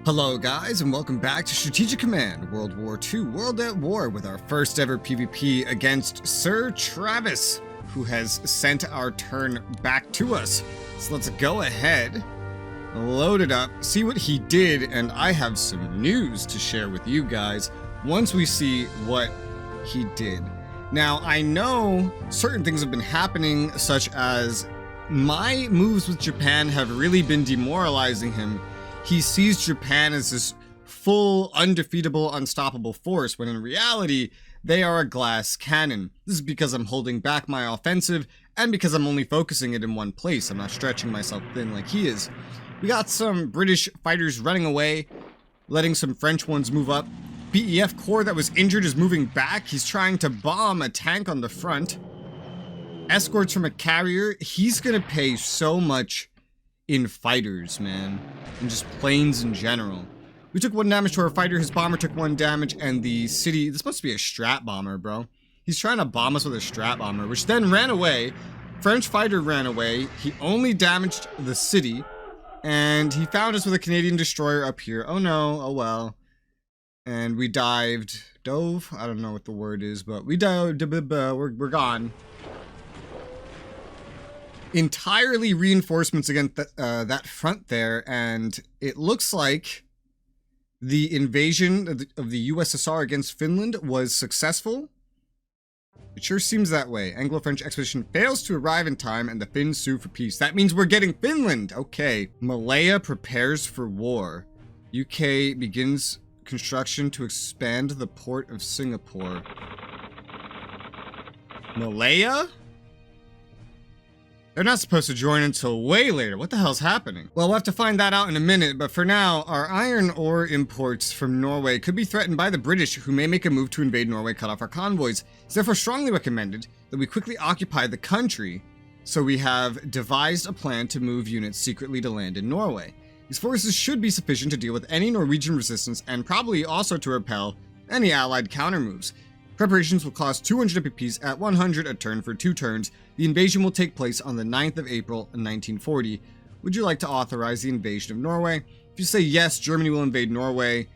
Hello guys, and welcome back to Strategic Command World War II World at War with our first ever PvP against SirTravis, who has sent our turn back to us. So let's go ahead, load it up, see what he did, and I have some news to share with you guys once we see what he did. Now, I know certain things have been happening, such as my moves with Japan have really been demoralizing him. He sees Japan as this full, undefeatable, unstoppable force, when in reality, they are a glass cannon. This is because I'm holding back my offensive, and because I'm only focusing it in one place. I'm not stretching myself thin like he is. We got some British fighters running away, letting some French ones move up. BEF Corps that was injured is moving back. He's trying to bomb a tank on the front. Escorts from a carrier. He's gonna pay so much in fighters, man, and just planes in general. We took 1 damage to our fighter, his bomber took 1 damage, and the city, this must be a strat bomber, bro. He's trying to bomb us with a strat bomber, which then ran away. French fighter ran away. He only damaged the city, and he found us with a Canadian destroyer up here. Oh no, oh well. And we dove, I don't know what the word is, but we dived, we're gone. Entirely reinforcements against that front there, and it looks like the invasion of the USSR against Finland was successful. It sure seems that way. Anglo-French expedition fails to arrive in time, and the Finns sue for peace. That means we're getting Finland! Okay. Malaya prepares for war. UK begins construction to expand the port of Singapore. Malaya? They're not supposed to join until way later. What the hell's happening? Well, we'll have to find that out in a minute, but for now, our iron ore imports from Norway could be threatened by the British, who may make a move to invade Norway, cut off our convoys. It's therefore strongly recommended that we quickly occupy the country, so we have devised a plan to move units secretly to land in Norway. These forces should be sufficient to deal with any Norwegian resistance, and probably also to repel any allied counter-moves. Preparations will cost 200 PPs at 100 a turn for 2 turns. The invasion will take place on the 9th of April 1940. Would you like to authorize the invasion of Norway? If you say yes, Germany will invade Norway.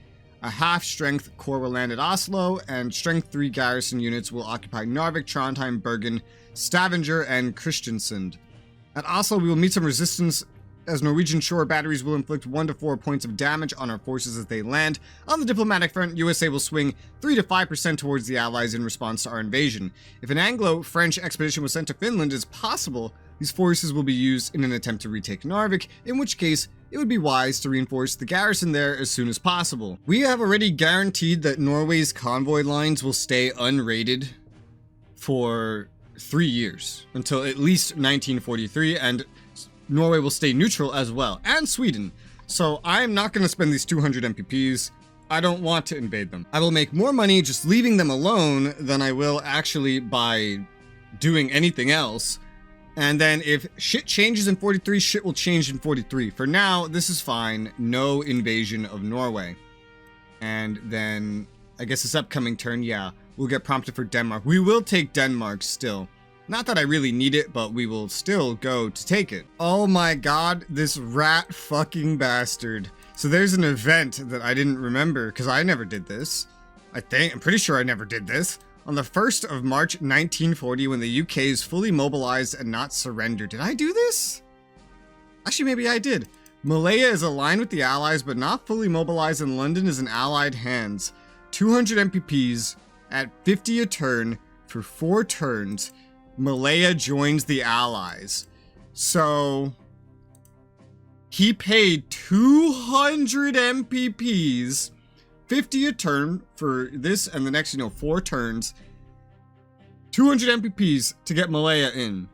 A half-strength corps will land at Oslo, and strength 3 garrison units will occupy Narvik, Trondheim, Bergen, Stavanger, and Kristiansand. At Oslo, we will meet some resistance, as Norwegian shore batteries will inflict 1 to 4 points of damage on our forces as they land. On the diplomatic front, USA will swing 3 to 5% towards the Allies in response to our invasion. If an Anglo-French expedition was sent to Finland, it's possible these forces will be used in an attempt to retake Narvik, in which case it would be wise to reinforce the garrison there as soon as possible. We have already guaranteed that Norway's convoy lines will stay unrated for 3 years, until at least 1943, and Norway will stay neutral as well, and Sweden. So I'm not going to spend these 200 MPPs. I don't want to invade them. I will make more money just leaving them alone than I will actually by doing anything else. And then if shit changes in 43, shit will change in 43. For now, this is fine. No invasion of Norway. And then I guess this upcoming turn, yeah, we'll get prompted for Denmark. We will take Denmark still. Not that I really need it, but we will still go to take it. Oh my god, this rat fucking bastard. So there's an event that I didn't remember, because I never did this. I'm pretty sure I never did this. On the 1st of March 1940, when the UK is fully mobilized and not surrendered. Did I do this? Actually, maybe I did. Malaya is aligned with the Allies, but not fully mobilized, and London is in Allied hands. 200 MPPs at 50 a turn for 4 turns. Malaya joins the Allies. So he paid 200 MPPs, 50 a turn for this and the next, 4 turns. 200 MPPs to get Malaya in.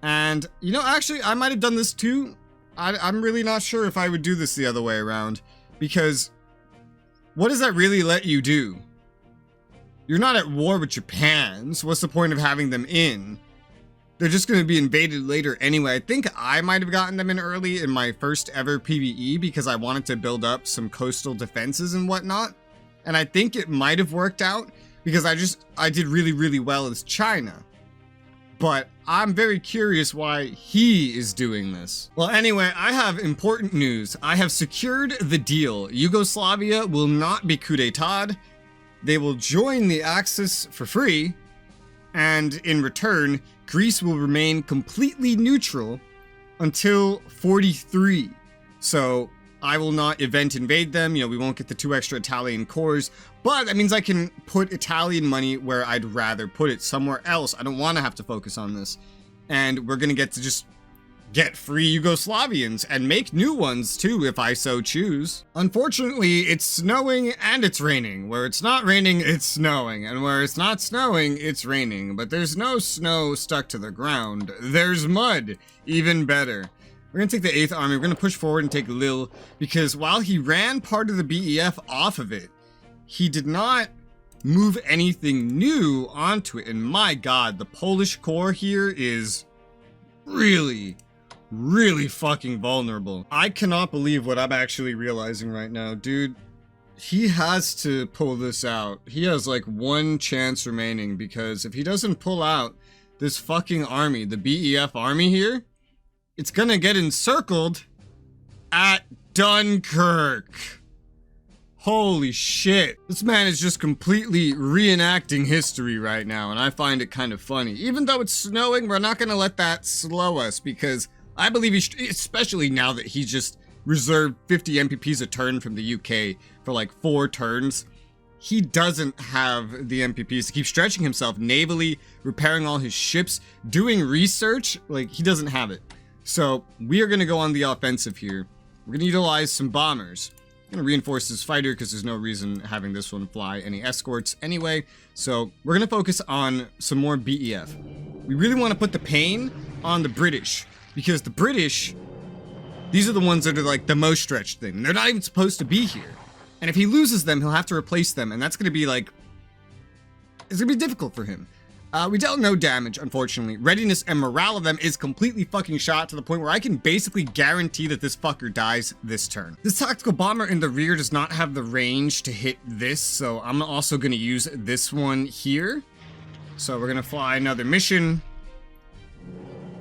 And, actually, I might have done this too. I'm really not sure if I would do this the other way around. Because what does that really let you do? You're not at war with Japan, so what's the point of having them in? They're just going to be invaded later anyway. I think I might have gotten them in early in my first ever PvE because I wanted to build up some coastal defenses and whatnot. And I think it might have worked out because I did really, really well as China. but I'm very curious why he is doing this. Well, anyway, I have important news. I have secured the deal. Yugoslavia will not be coup d'etat. They will join the Axis for free, and in return, Greece will remain completely neutral until 43. So I will not invade them. You know, we won't get the 2 extra Italian cores, but that means I can put Italian money where I'd rather put it, somewhere else. I don't want to have to focus on this. And we're going to get to just get free Yugoslavians and make new ones too, if I so choose. Unfortunately, it's snowing and it's raining. Where it's not raining, it's snowing. And where it's not snowing, it's raining. But there's no snow stuck to the ground. There's mud. Even better. We're going to take the 8th Army. We're going to push forward and take Lille, because while he ran part of the BEF off of it, he did not move anything new onto it. And my god, the Polish core here is really fucking vulnerable. I cannot believe what I'm actually realizing right now. Dude, he has to pull this out. He has like 1 chance remaining, because if he doesn't pull out this fucking army, the BEF army here, it's gonna get encircled at Dunkirk. Holy shit. This man is just completely reenacting history right now, and I find it kind of funny. Even though it's snowing, we're not gonna let that slow us, because I believe especially now that he just reserved 50 MPPs a turn from the UK for like 4 turns, he doesn't have the MPPs to keep stretching himself navally, repairing all his ships, doing research. Like, he doesn't have it. So we are going to go on the offensive here. We're going to utilize some bombers. I'm going to reinforce this fighter because there's no reason having this one fly any escorts anyway. So we're going to focus on some more BEF. We really want to put the pain on the British, because the British, these are the ones that are like the most stretched thing. They're not even supposed to be here. And if he loses them, he'll have to replace them. And that's going to be like, it's going to be difficult for him. We dealt no damage, unfortunately. Readiness and morale of them is completely fucking shot to the point where I can basically guarantee that this fucker dies this turn. This tactical bomber in the rear does not have the range to hit this, so I'm also going to use this one here. So we're going to fly another mission.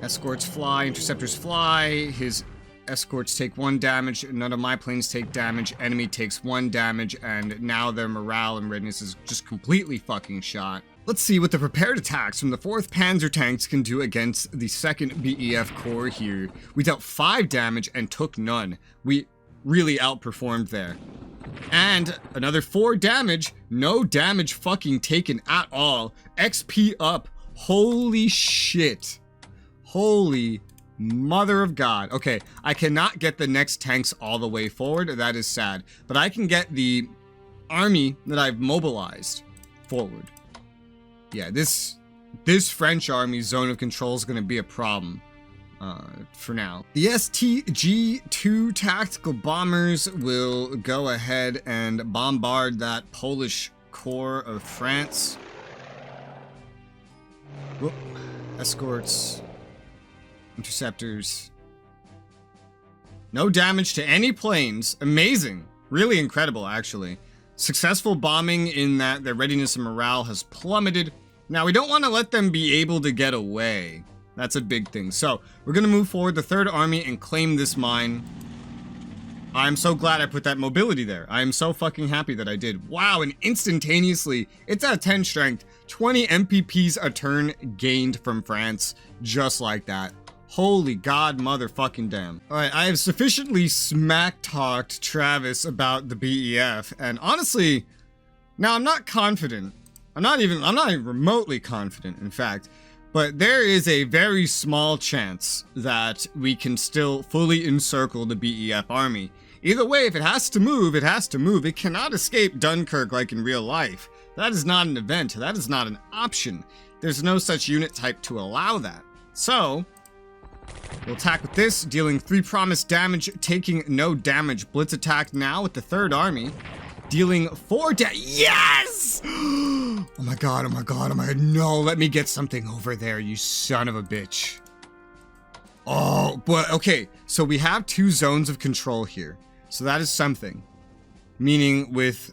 Escorts fly, interceptors fly. His escorts take 1 damage. None of my planes take damage. Enemy takes 1 damage, and now their morale and readiness is just completely fucking shot. Let's see what the prepared attacks from the 4th Panzer tanks can do against the 2nd BEF Corps here. We dealt 5 damage and took none. We really outperformed there. And another 4 damage, no damage fucking taken at all. XP up. Holy shit. Holy mother of God. Okay, I cannot get the next tanks all the way forward. That is sad. But I can get the army that I've mobilized forward. Yeah, this French army's zone of control is going to be a problem for now. The STG-2 tactical bombers will go ahead and bombard that Polish core of France. Whoop. Escorts, interceptors. No damage to any planes. Amazing. Really incredible, actually. Successful bombing in that their readiness and morale has plummeted. Now, we don't want to let them be able to get away. That's a big thing. So, we're going to move forward the 3rd Army and claim this mine. I'm so glad I put that mobility there. I am so fucking happy that I did. Wow, and instantaneously, it's at 10 strength. 20 MPPs a turn gained from France, just like that. Holy god motherfucking damn. Alright, I have sufficiently smack-talked Travis about the BEF, and honestly, now I'm not confident. I'm not even remotely confident, in fact, but there is a very small chance that we can still fully encircle the BEF army. Either way, if it has to move, it has to move. It cannot escape Dunkirk like in real life. That is not an event. That is not an option. There's no such unit type to allow that. So, we'll attack with this, dealing 3 promised damage, taking no damage. Blitz attack now with the 3rd Army, dealing 4 damage. Yes! Oh my god, oh my god, oh my god. No, let me get something over there, you son of a bitch. Oh, but okay, so we have 2 zones of control here. So that is something. Meaning with...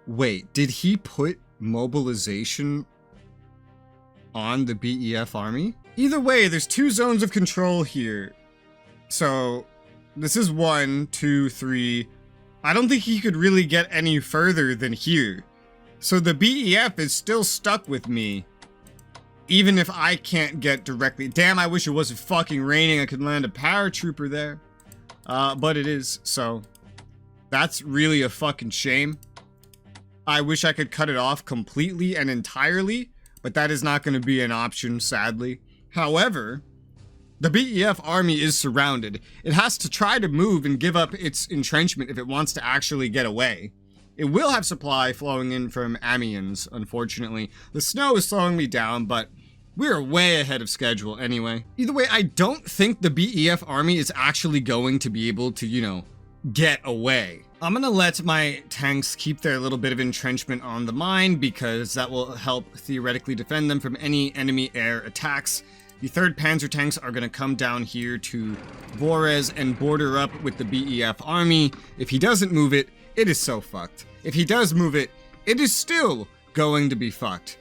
Wait, did he put mobilization on the BEF army. Either way, there's 2 zones of control here. So this is 1, 2, 3. I don't think he could really get any further than here. So the BEF is still stuck with me, even if I can't get directly. Damn, I wish it wasn't fucking raining. I could land a paratrooper there. But it is, so that's really a fucking shame. I wish I could cut it off completely and entirely, but that is not going to be an option, sadly. However, the BEF army is surrounded. It has to try to move and give up its entrenchment if it wants to actually get away. It will have supply flowing in from Amiens, unfortunately. The snow is slowing me down, but we're way ahead of schedule anyway. Either way, I don't think the BEF army is actually going to be able to, you know, get away. I'm gonna let my tanks keep their little bit of entrenchment on the mine because that will help theoretically defend them from any enemy air attacks. The 3rd Panzer tanks are gonna come down here to Vorez and border up with the BEF army. If he doesn't move it, it is so fucked. If he does move it, it is still going to be fucked.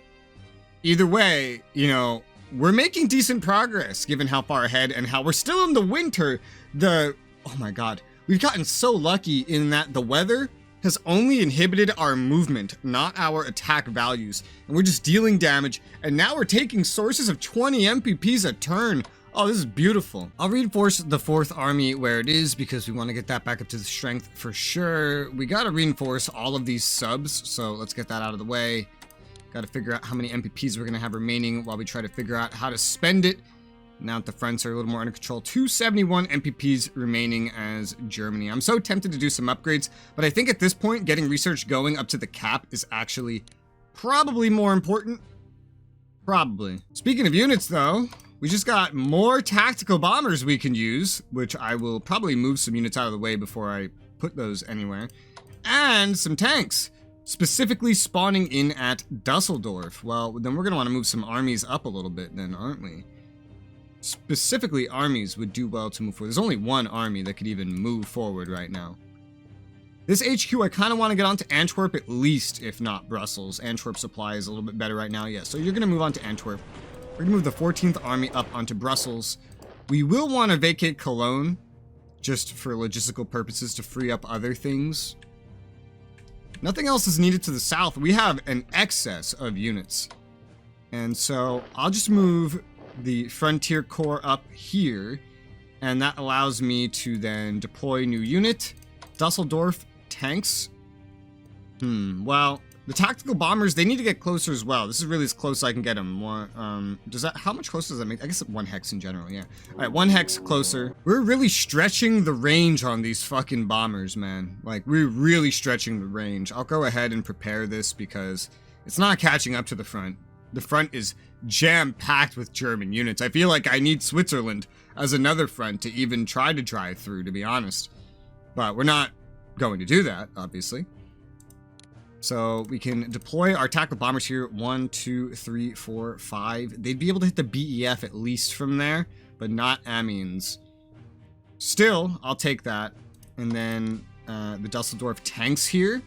Either way, you know, we're making decent progress given how far ahead and how we're still in the winter. Oh my god. We've gotten so lucky in that the weather has only inhibited our movement, not our attack values. And we're just dealing damage, and now we're taking sources of 20 MPPs a turn. Oh, this is beautiful. I'll reinforce the 4th army where it is because we want to get that back up to the strength for sure. We got to reinforce all of these subs, so let's get that out of the way. Got to figure out how many MPPs we're going to have remaining while we try to figure out how to spend it. Now that the fronts are a little more under control, 271 MPPs remaining as Germany. I'm so tempted to do some upgrades, but I think at this point, getting research going up to the cap is actually probably more important. Probably. Speaking of units, though, we just got more tactical bombers we can use, which I will probably move some units out of the way before I put those anywhere, and some tanks, specifically spawning in at Dusseldorf. Well, then we're going to want to move some armies up a little bit then, aren't we? Specifically, armies would do well to move forward. There's only 1 army that could even move forward right now. This HQ, I kind of want to get onto Antwerp at least, if not Brussels. Antwerp supply is a little bit better right now, yeah. So you're going to move on to Antwerp. We're going to move the 14th Army up onto Brussels. We will want to vacate Cologne, just for logistical purposes to free up other things. Nothing else is needed to the south. We have an excess of units. And so I'll just move the Frontier Corps up here, and that allows me to then deploy new unit. Dusseldorf tanks. Well, the tactical bombers, they need to get closer as well. This is really as close as I can get them. How much closer does that make? I guess 1 hex in general, yeah. All right, 1 hex closer. We're really stretching the range on these fucking bombers, man. Like, we're really stretching the range. I'll go ahead and prepare this because it's not catching up to the front. The front is jam-packed with German units. I feel like I need Switzerland as another front to even try to drive through, to be honest. But we're not going to do that, obviously. So we can deploy our tactical bombers here. 1, 2, 3, 4, 5. They'd be able to hit the BEF at least from there, but not Amiens. Still, I'll take that. And then the Dusseldorf tanks here.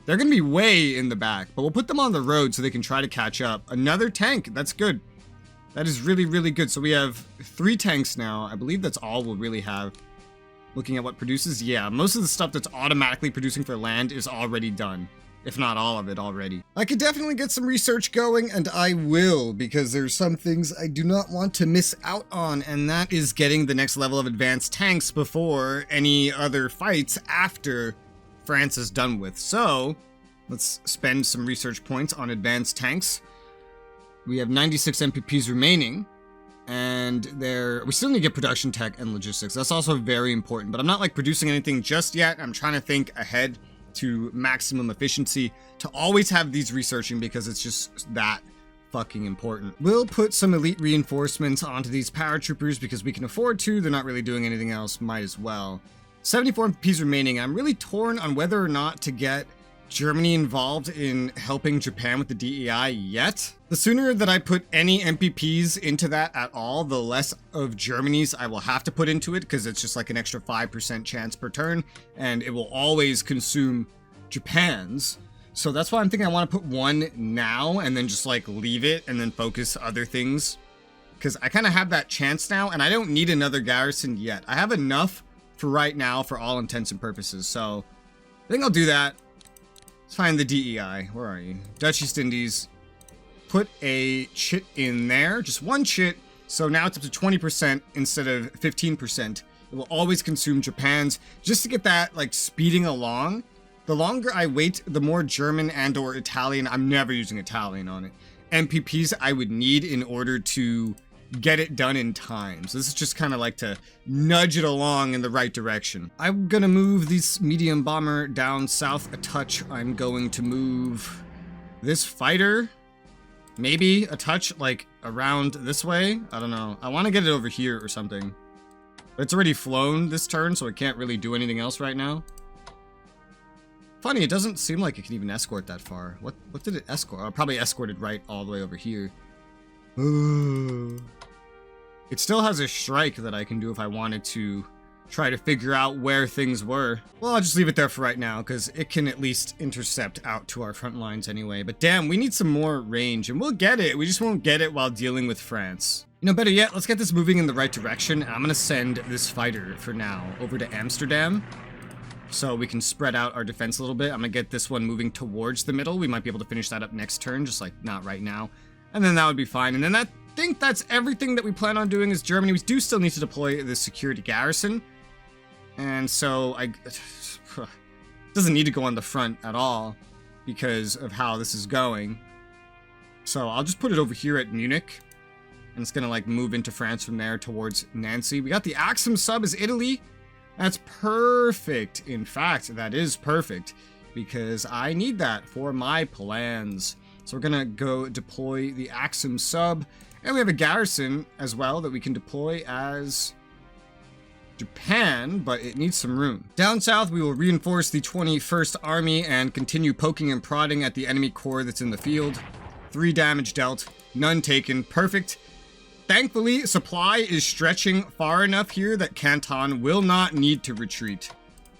They're going to be way in the back, but we'll put them on the road so they can try to catch up. Another tank. That's good. That is really, really good. So we have 3 tanks now. I believe that's all we'll really have. Looking at what produces, yeah, most of the stuff that's automatically producing for land is already done. If not all of it already. I could definitely get some research going, and I will, because there's some things I do not want to miss out on, and that is getting the next level of advanced tanks before any other fights after France is done with. So, let's spend some research points on advanced tanks. We have 96 MPPs remaining, and we still need to get production tech and logistics. That's also very important, but I'm not like producing anything just yet. I'm trying to think ahead to maximum efficiency to always have these researching because it's just that fucking important. We'll put some elite reinforcements onto these paratroopers because we can afford to. They're not really doing anything else, might as well. 74 MPs remaining. I'm really torn on whether or not to get Germany involved in helping Japan with the DEI yet. The sooner that I put any MPPs into that at all, the less of Germany's I will have to put into it, because it's just like an extra 5% chance per turn, and it will always consume Japan's. So that's why I'm thinking I want to put one now and then just like leave it and then focus other things. Because I kind of have that chance now and I don't need another garrison yet. I have enough for right now for all intents and purposes. So I think I'll do that. Let's find the DEI. Where are you? Dutch East Indies. Put a chit in there. Just one chit. So now it's up to 20% instead of 15%. It will always consume Japan's just to get that like speeding along. The longer I wait, the more German and or Italian, I'm never using Italian on it, MPPs I would need in order to get it done in time. So this is just kind of like to nudge it along in the right direction. I'm gonna move this medium bomber down south a touch. I'm going to move this fighter maybe a touch like around this way. I don't know. I want to get it over here or something. But it's already flown this turn, so it can't really do anything else right now. Funny, it doesn't seem like it can even escort that far. What did it escort? Oh, probably escorted right all the way over here. It still has a strike that I can do if I wanted to try to figure out where things were. Well, I'll just leave it there for right now because it can at least intercept out to our front lines anyway. But damn, we need some more range and we'll get it. We just won't get it while dealing with France. You know, better yet, let's get this moving in the right direction. I'm gonna send this fighter for now over to Amsterdam so we can spread out our defense a little bit. I'm gonna get this one moving towards the middle. We might be able to finish that up next turn, just like not right now. And then that would be fine. And then I think that's everything that we plan on doing as Germany. We do still need to deploy the security garrison. And so it doesn't need to go on the front at all because of how this is going. So I'll just put it over here at Munich. And it's gonna like move into France from there towards Nancy. We got the Axum sub as Italy. That's perfect. In fact, that is perfect because I need that for my plans. So we're gonna go deploy the Axum sub. And we have a garrison as well that we can deploy as Japan, but it needs some room. Down south, we will reinforce the 21st Army and continue poking and prodding at the enemy corps that's in the field. 3 damage dealt, none taken, perfect. Thankfully, supply is stretching far enough here that Canton will not need to retreat.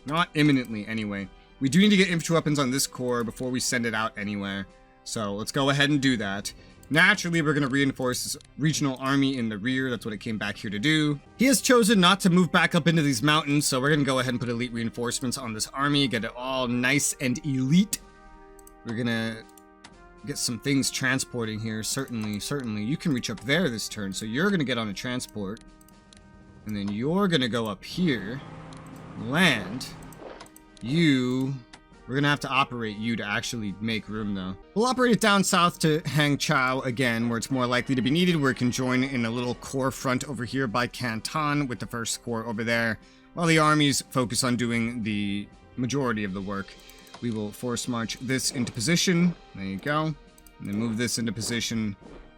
Not imminently, anyway. We do need to get infantry weapons on this corps before we send it out anywhere. So let's go ahead and do that. Naturally, we're going to reinforce this regional army in the rear. That's what it came back here to do. He has chosen not to move back up into these mountains, so we're going to go ahead and put elite reinforcements on this army, get it all nice and elite. We're going to get some things transporting here. Certainly. You can reach up there this turn, so you're going to get on a transport. And then you're going to go up here, land. We're going to have to operate you to actually make room, though. We'll operate it down south to Hangzhou again, where it's more likely to be needed, where it can join in a little corps front over here by Canton with the 1st Corps over there, while the armies focus on doing the majority of the work. We will force march this into position. There you go. And then move this into position.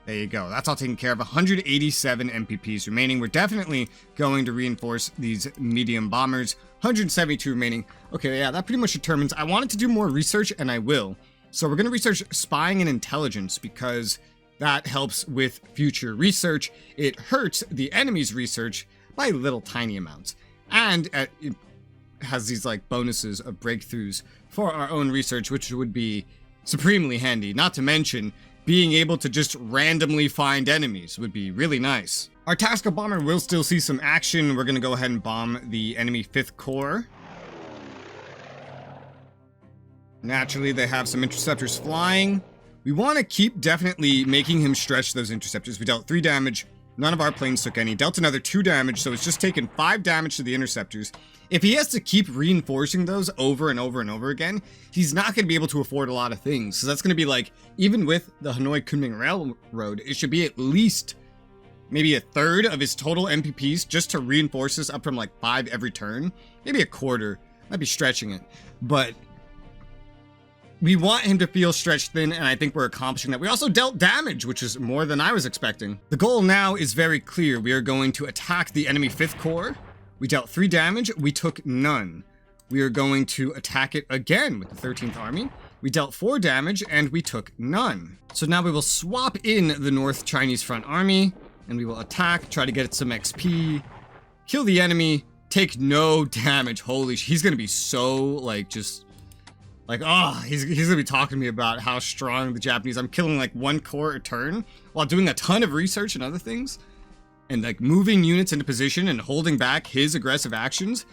There you go. That's all taken care of. 187 MPPs remaining. We're definitely going to reinforce these medium bombers. 172 remaining. Okay, yeah, that pretty much determines. I wanted to do more research, and I will. So we're going to research spying and intelligence because that helps with future research. It hurts the enemy's research by little tiny amounts. And it has these like bonuses of breakthroughs for our own research, which would be supremely handy. Not to mention being able to just randomly find enemies would be really nice. Our tactical bomber will still see some action. We're going to go ahead and bomb the enemy 5th Corps. Naturally, they have some interceptors flying. We want to keep definitely making him stretch those interceptors. We dealt 3 damage. None of our planes took any. Dealt another 2 damage, so it's just taken 5 damage to the interceptors. If he has to keep reinforcing those over and over and over again, he's not going to be able to afford a lot of things. So that's going to be like, even with the Hanoi-Kunming Railroad, it should be at least maybe a third of his total MPPs just to reinforce this up from like 5 every turn. Maybe a quarter. Might be stretching it. But we want him to feel stretched thin, and I think we're accomplishing that. We also dealt damage, which is more than I was expecting. The goal now is very clear. We are going to attack the enemy 5th Corps. We dealt 3 damage. We took none. We are going to attack it again with the 13th Army. We dealt 4 damage, and we took none. So now we will swap in the North Chinese Front Army, and we will attack, try to get it some XP, kill the enemy, take no damage. Holy sh! He's going to be so, like, just Like, oh, he's gonna be talking to me about how strong the Japanese. I'm killing like 1 core a turn while doing a ton of research and other things, and like moving units into position and holding back his aggressive actions.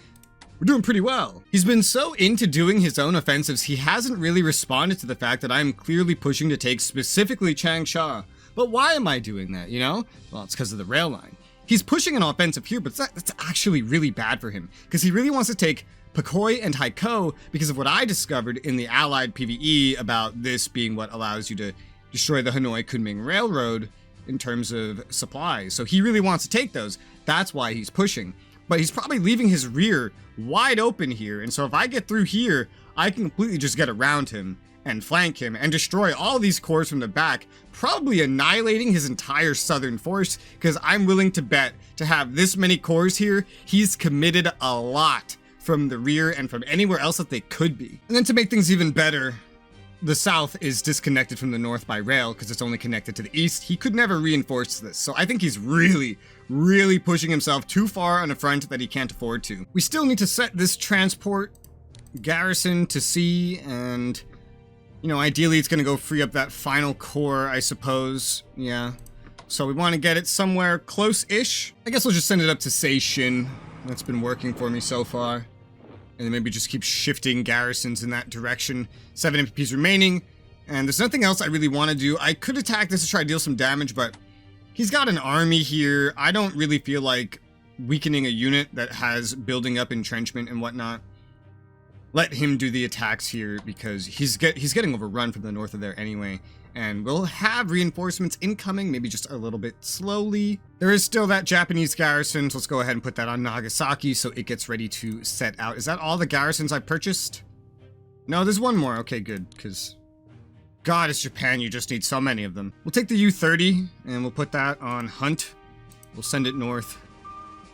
We're doing pretty well. He's been so into doing his own offensives, he hasn't really responded to the fact that I'm clearly pushing to take specifically Changsha. But why am I doing that, you know? Well, it's because of the rail line. He's pushing an offensive here, but that's actually really bad for him, because he really wants to take Pakoi and Haikou because of what I discovered in the Allied PvE about this being what allows you to destroy the Hanoi Kunming Railroad in terms of supplies. So he really wants to take those. That's why he's pushing. But he's probably leaving his rear wide open here, and so if I get through here, I can completely just get around him and flank him and destroy all these cores from the back, probably annihilating his entire southern force, because I'm willing to bet to have this many cores here, he's committed a lot from the rear and from anywhere else that they could be. And then to make things even better, the south is disconnected from the north by rail because it's only connected to the east. He could never reinforce this, so I think he's really pushing himself too far on a front that he can't afford to. We still need to set this transport garrison to sea, and you know, ideally it's gonna go free up that final core, I suppose. Yeah, so we want to get it somewhere close-ish. I guess we'll just send it up to Seishin. That's been working for me so far. And then maybe just keep shifting garrisons in that direction. 7 MPPs remaining, and there's nothing else I really want to do. I could attack this to try to deal some damage, but he's got an army here. I don't really feel like weakening a unit that has building up entrenchment and whatnot. Let him do the attacks here, because he's getting overrun from the north of there anyway. And we'll have reinforcements incoming, maybe just a little bit slowly. There is still that Japanese garrison, so let's go ahead and put that on Nagasaki so it gets ready to set out. Is that all the garrisons I purchased? No, there's one more. Okay, good, because God, it's Japan, you just need so many of them. We'll take the U-30, and we'll put that on Hunt. We'll send it north.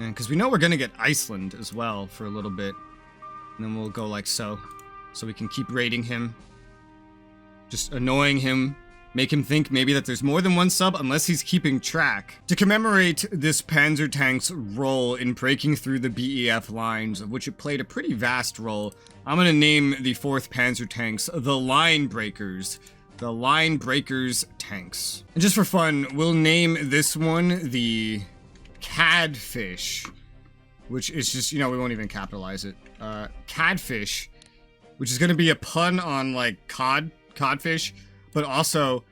And because we know we're going to get Iceland as well for a little bit. And then we'll go like so. So we can keep raiding him. Just annoying him. Make him think maybe that there's more than one sub unless he's keeping track. To commemorate this panzer tank's role in breaking through the BEF lines, of which it played a pretty vast role, I'm gonna name the 4th panzer tanks the Line Breakers. The Line Breakers tanks. And just for fun, we'll name this one the Cadfish, which is just, you know, we won't even capitalize it. Cadfish, which is gonna be a pun on like codfish, but also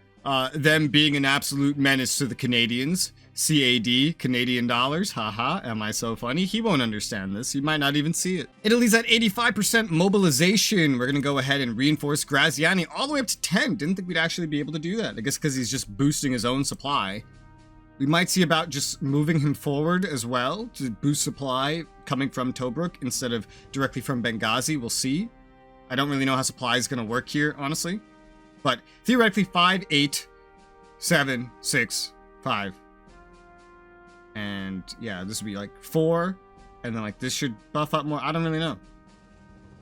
them being an absolute menace to the Canadians. CAD, Canadian dollars, haha, am I so funny? He won't understand this, he might not even see it. Italy's at 85% mobilization. We're gonna go ahead and reinforce Graziani all the way up to 10. Didn't think we'd actually be able to do that. I guess because he's just boosting his own supply. We might see about just moving him forward as well to boost supply coming from Tobruk instead of directly from Benghazi. We'll see. I don't really know how supply is gonna work here, honestly. But theoretically 5, 8, 7, 6, 5. And yeah, this would be like 4, and then like this should buff up more. I don't really know.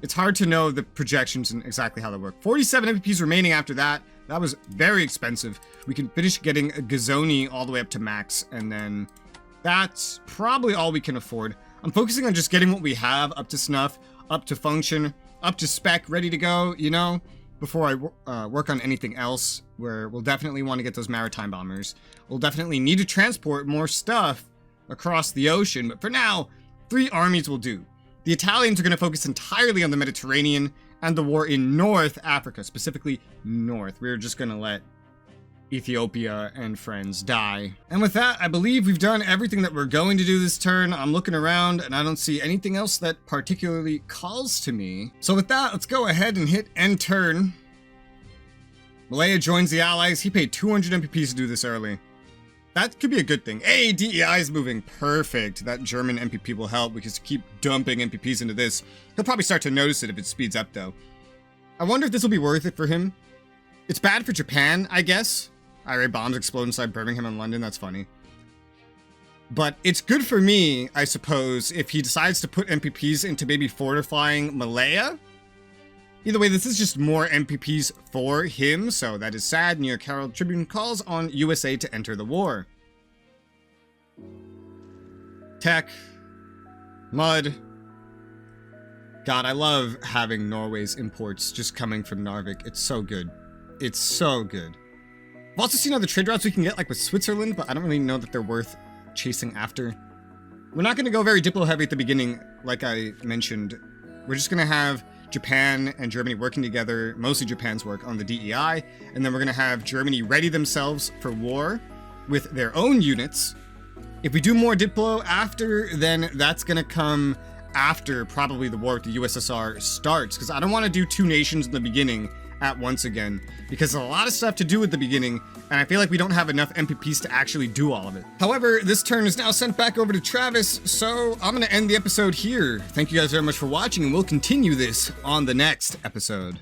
It's hard to know the projections and exactly how they work. 47 MPPs remaining after that. That was very expensive. We can finish getting Gazoni all the way up to max, and then that's probably all we can afford. I'm focusing on just getting what we have up to snuff, up to function, up to spec, ready to go, you know, before I work on anything else, where we'll definitely want to get those maritime bombers. We'll definitely need to transport more stuff across the ocean, but for now, 3 armies will do. The Italians are going to focus entirely on the Mediterranean and the war in North Africa, specifically North. We're just going to let Ethiopia and friends die. And with that, I believe we've done everything that we're going to do this turn. I'm looking around and I don't see anything else that particularly calls to me. So with that, let's go ahead and hit end turn. Malaya joins the Allies. He paid 200 MPPs to do this early. That could be a good thing. Hey, DEI is moving. Perfect. That German MPP will help. We can keep dumping MPPs into this. He'll probably start to notice it if it speeds up, though. I wonder if this will be worth it for him. It's bad for Japan, I guess. IRA bombs explode inside Birmingham and London. That's funny. But it's good for me, I suppose, if he decides to put MPPs into maybe fortifying Malaya. Either way, this is just more MPPs for him, so that is sad. New York Herald Tribune calls on USA to enter the war. Tech. Mud. God, I love having Norway's imports just coming from Narvik. It's so good. It's so good. I've also seen other trade routes we can get, like with Switzerland, but I don't really know that they're worth chasing after. We're not going to go very diplo heavy at the beginning, like I mentioned. We're just going to have Japan and Germany working together, mostly Japan's work, on the DEI, and then we're going to have Germany ready themselves for war with their own units. If we do more diplo after, then that's going to come after probably the war with the USSR starts, because I don't want to do two nations in the beginning at once again, because there's a lot of stuff to do at the beginning, and I feel like we don't have enough MPPs to actually do all of it. However, this turn is now sent back over to Travis, so I'm going to end the episode here. Thank you guys very much for watching, and we'll continue this on the next episode.